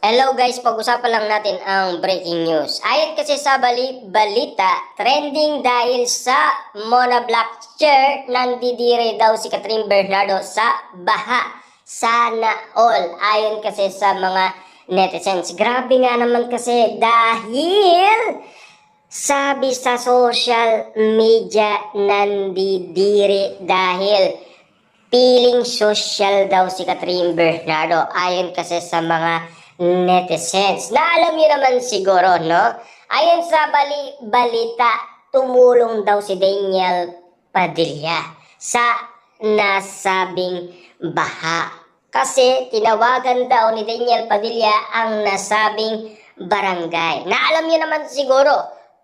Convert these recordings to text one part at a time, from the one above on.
Hello guys, pag-usapan lang natin ang breaking news. Ayon kasi sa balita, trending dahil sa Mona Black Chair, nandidire daw si Catherine Bernardo sa baha. Sana all. Ayon kasi sa mga netizens. Grabe nga naman kasi dahil sabi sa social media, nandidire dahil feeling social daw si Catherine Bernardo ayon kasi sa mga netizens. Na alam niyo naman siguro, no? Ayon sa balita, tumulong daw si Daniel Padilla sa nasabing baha. Kasi tinawagan daw ni Daniel Padilla ang nasabing barangay. Na alam niyo naman siguro,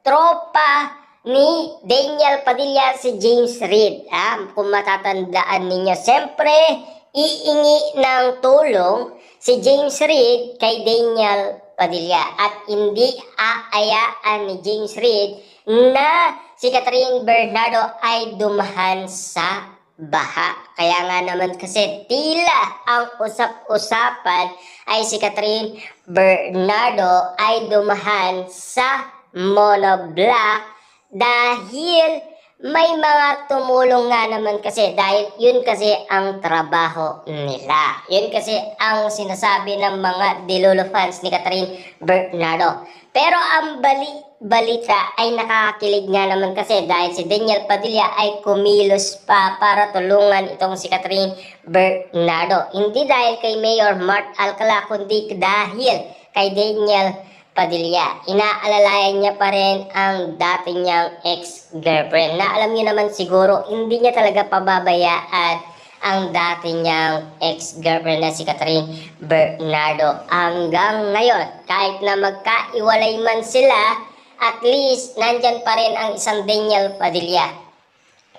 tropa ni Daniel Padilla si James Reid. Kung matatandaan ninyo, siyempre, iingi ng tulong si James Reid kay Daniel Padilla. At hindi aayaan ni James Reid na si Catherine Bernardo ay dumahan sa baha. Kaya nga naman kasi tila ang usap-usapan ay si Catherine Bernardo ay dumahan sa monoblock dahil may mga tumulong nga naman kasi dahil yun kasi ang trabaho nila. Yun kasi ang sinasabi ng mga Dilolo fans ni Catherine Bernardo. Pero ang balita ay nakakakilig nga naman kasi dahil si Daniel Padilla ay kumilos pa para tulungan itong si Catherine Bernardo. Hindi dahil kay Mayor Mart Alcala kundi dahil kay Daniel Padilla. Inaalalayan niya pa rin ang dati niyang ex-girlfriend na alam niyo naman siguro hindi niya talaga pababayaan ang dati niyang ex-girlfriend na si Catherine Bernardo hanggang ngayon. Kahit na magkaiwalay man sila, at least nandyan pa rin ang isang Daniel Padilla.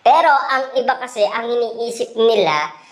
Pero ang iba kasi, ang iniisip nila,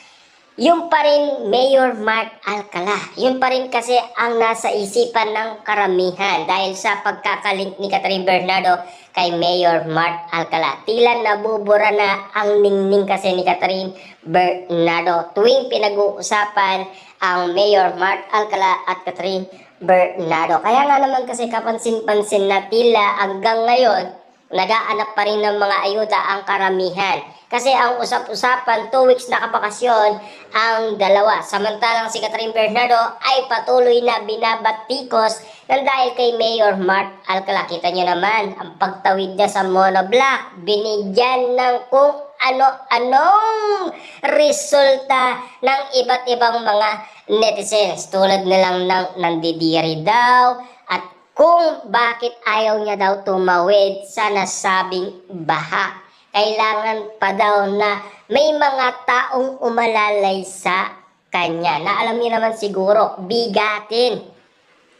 yung pa rin Mayor Mart Alcala. Yun pa rin kasi ang nasa isipan ng karamihan dahil sa pagkakalink ni Catherine Bernardo kay Mayor Mart Alcala. Tila nabubura na ang ningning kasi ni Catherine Bernardo tuwing pinag-uusapan ang Mayor Mart Alcala at Catherine Bernardo. Kaya nga naman kasi kapansin-pansin na tila hanggang ngayon nagaanap pa rin ng mga ayuda ang karamihan. Kasi ang usap-usapan, 2 weeks na kapakasyon ang dalawa. Samantalang si Catherine Bernardo ay patuloy na binabatikos ng dahil kay Mayor Mart Alcala. Kita nyo naman, ang pagtawid niya sa monoblock, binigyan ng kung ano-anong resulta ng iba't ibang mga netizens. Tulad nilang nandidiri daw at kung bakit ayaw niya daw tumawid sa nasabing baha. Kailangan pa daw na may mga taong umalalay sa kanya. Na alam niyo naman siguro, bigatin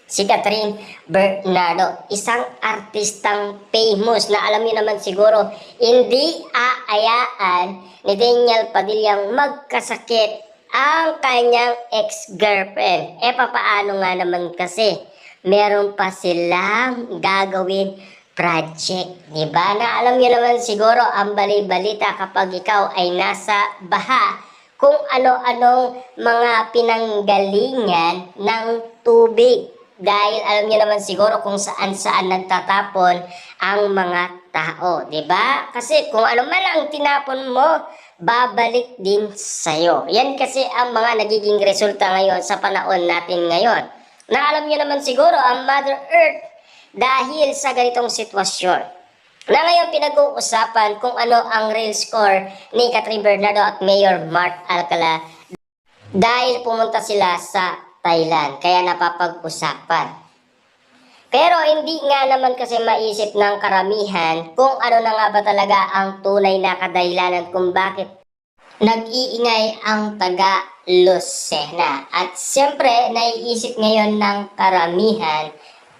si Catherine Bernardo. Isang artistang famous na alam niyo naman siguro, hindi aayaan ni Daniel Padilla magkasakit ang kanyang ex-girlfriend. Papaano nga naman kasi? Meron pa silang gagawin project, di ba? Na alam niyo naman siguro ang bali-balita kapag ikaw ay nasa baha, kung ano-anong mga pinanggalingan ng tubig. Dahil alam niyo naman siguro kung saan-saan nagtatapon ang mga tao, di ba? Kasi kung ano man ang tinapon mo, babalik din sa'yo. Yan kasi ang mga nagiging resulta ngayon sa panahon natin ngayon. Na alam niyo naman siguro ang Mother Earth dahil sa ganitong sitwasyon. Na ngayon pinag-uusapan kung ano ang real score ni Catherine Bernardo at Mayor Mart Alcala dahil pumunta sila sa Thailand. Kaya napapag-usapan. Pero hindi nga naman kasi maisip ng karamihan kung ano na nga ba talaga ang tunay na kadahilanan kung bakit nag-iingay ang taga Lucena. At siyempre, naiisip ngayon ng karamihan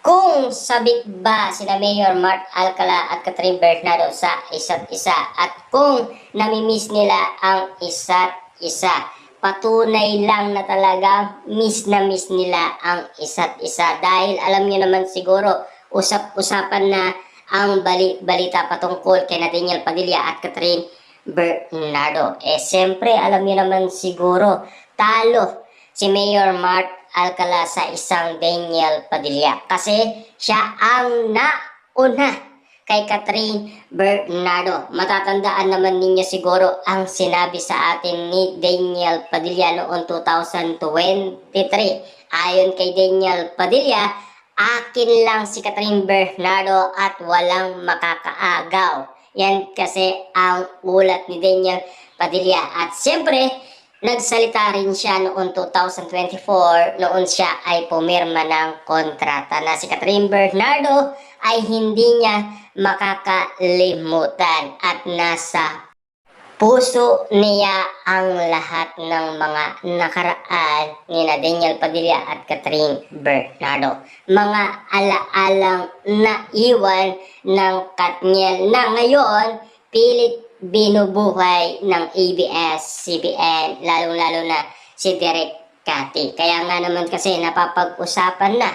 kung sabik ba sina Mayor Mart Alcala at Catherine Bernardo sa isa't isa at kung namimiss nila ang isa't isa. Patunay lang na talaga miss na miss nila ang isa't isa dahil alam niyo naman siguro usap-usapan na ang balita patungkol kay Daniel Padilla at Catherine Bernardo. Siyempre alam niyo naman siguro talo si Mayor Mart Alcala sa isang Daniel Padilla. Kasi siya ang nauna kay Catherine Bernardo. Matatandaan naman ninyo siguro ang sinabi sa atin ni Daniel Padilla noong 2023. Ayon kay Daniel Padilla, akin lang si Catherine Bernardo at walang makakaagaw. Yan kasi ang ulat ni Daniel Padilla. At siyempre, nagsalita rin siya noong 2024 noon siya ay pumirma ng kontrata na si Catherine Bernardo ay hindi niya makakalimutan at nasa puso niya ang lahat ng mga nakaraan ni Daniel Padilla at Catherine Bernardo. Mga alaalang naiwan ng Katniel na ngayon pilit binubuhay ng ABS-CBN, lalong-lalo na si Direk Cathy. Kaya nga naman kasi napapag-usapan na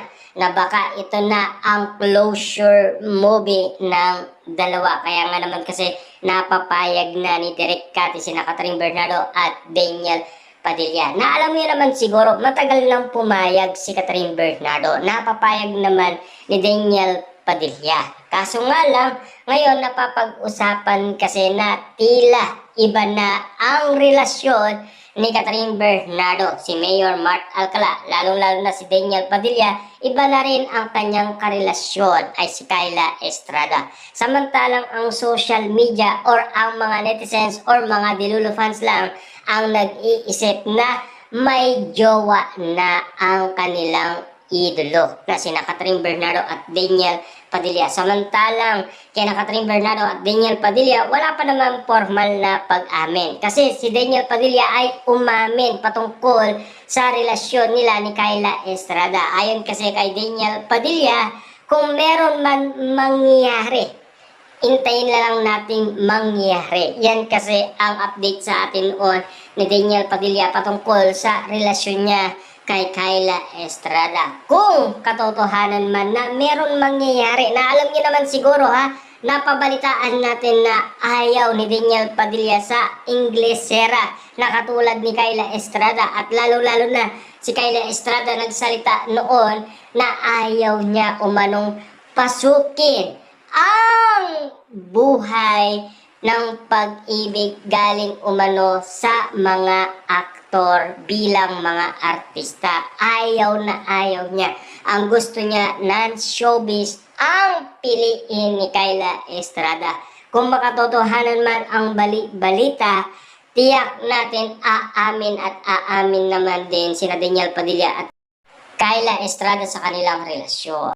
baka ito na ang closure movie ng dalawa. Kaya nga naman kasi napapayag na ni Direk Cathy sina Catherine Bernardo at Daniel Padilla. Na alam niyo naman siguro, matagal lang pumayag si Catherine Bernardo. Napapayag naman ni Daniel Padilla. Kaso nga lang, ngayon napapag-usapan kasi na tila iba na ang relasyon ni Catherine Bernardo, si Mayor Mark Alcala, lalong-lalo na si Daniel Padilla, iba na rin ang kanyang karelasyon ay si Kyla Estrada. Samantalang ang social media or ang mga netizens or mga Dilulo fans lang ang nag-iisip na may jowa na ang kanilang idolo na sina Catherine Bernardo at Daniel Padilla. Samantalang kina Catherine Bernardo at Daniel Padilla, wala pa naman formal na pag-amin. Kasi si Daniel Padilla ay umamin patungkol sa relasyon nila ni Kyla Estrada. Ayon kasi kay Daniel Padilla, kung meron man mangyayari, intayin na lang nating mangyari. Yan kasi ang update sa atin noon ni Daniel Padilla patungkol sa relasyon niya kay Kyla Estrada. Kung katotohanan man na meron mangyayari, na alam niyo naman siguro napabalitaan natin na ayaw ni Daniel Padilla sa Inglesera na katulad ni Kyla Estrada at lalo-lalo na si Kyla Estrada nagsalita noon na ayaw niya umanong pasukin ang buhay ng pag-ibig galing umano sa mga aktor bilang mga artista. Ayaw na ayaw niya. Ang gusto niya, non-showbiz ang piliin ni Kyla Estrada. Kung makatotohanan man ang balita, tiyak natin aamin at aamin naman din sina Daniel Padilla at Kyla Estrada sa kanilang relasyon.